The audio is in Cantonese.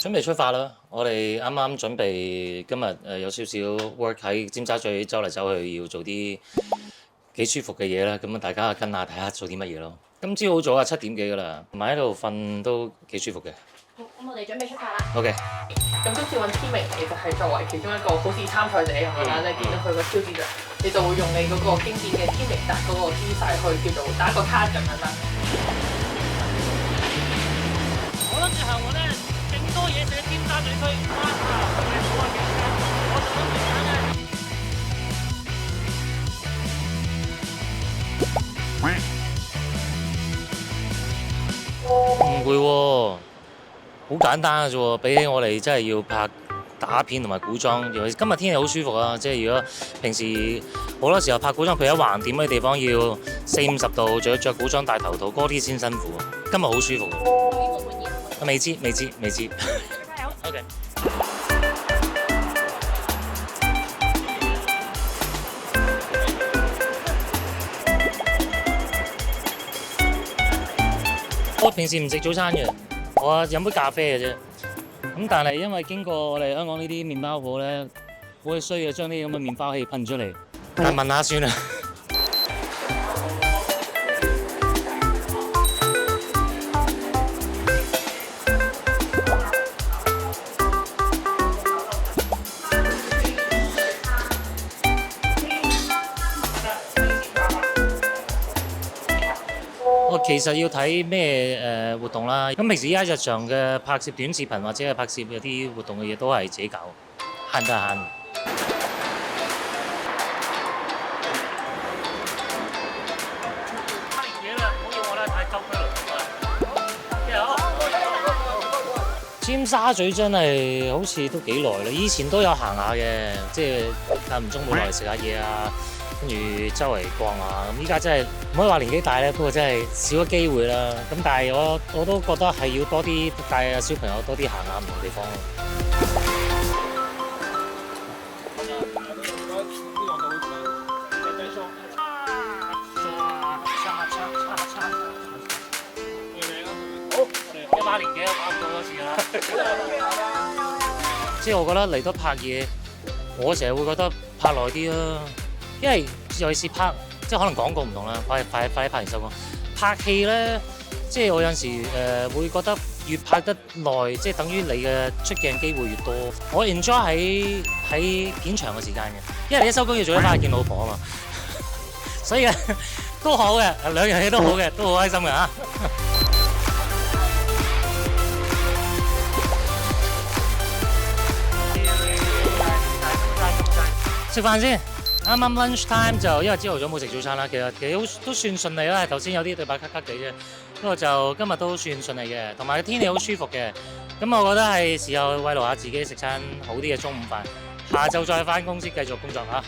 準備出發啦！我哋啱啱準備今日有少少 work 喺尖沙咀走嚟走去，要做啲幾舒服嘅嘢啦。咁大家跟下睇下做啲乜嘢咯。今朝好早啊，7點幾㗎啦，同埋喺度瞓都幾舒服嘅。好，咁我哋準備出發啦。OK。咁今次揾 Teaming 其實係作為其中一個好似參賽者咁樣啦，你見到佢個挑戰者，你就會用你嗰個經典嘅 Teaming 打嗰個姿勢去叫做打個卡咁樣啦。我諗住行我咧，勁多嘢食尖沙咀區，哇！好啊，我就諗住玩唔會喎，好簡單嘅啫喎，比起我哋真係要拍打片同埋古裝，尤其今日天氣好舒服啊！即係如果平時好多時候拍古裝，譬如喺橫店嗰啲地方要40-50度，仲要着古裝戴頭套，嗰啲先辛苦。今日好舒服。未知。加油 OK。我平時唔食早餐嘅，我飲杯咖啡嘅啫。咁但係因為經過我哋香港呢啲麵包鋪咧，好衰嘅，將啲咁嘅麵包氣噴出嚟。但問下算啦。我其實要睇咩活動啦。咁平時依家日常嘅拍攝短視頻或者係拍攝有啲活動嘅嘢都係自己搞，慳得慳。拍嘢啦，唔好要我啦，太急啦。尖沙咀真係好似都幾耐啦，以前都有行下嘅，即係間唔中會落嚟食下嘢啊，跟住周圍逛下。咁依家真係唔可以話年紀大咧，不過真係少咗機會啦。咁但係我都覺得係要多啲帶小朋友多啲行下唔同地方咯。1年幾拍過多次啦。即係我覺得嚟得拍嘢，我成日會覺得拍耐啲啦，因為尤其是拍，即係可能廣告唔同啦，快啲拍完收工。拍戲咧，即係我有陣時會覺得越拍得耐，即係等於你嘅出鏡機會越多。我 enjoy 喺片場嘅時間嘅，因為你一收工要早啲翻去見老婆啊嘛，所以都好嘅，兩樣嘢都好嘅，都好開心嘅嚇。食飯先，啱啱 lunch time 就因為朝頭早冇食早餐啦，其實都算順利啦。頭先有啲對白卡地啫，不過就今日都算順利嘅，同埋天氣好舒服嘅。咁我覺得係時候慰勞下自己，食餐好啲嘅中午飯，下晝再翻公司繼續工作嚇。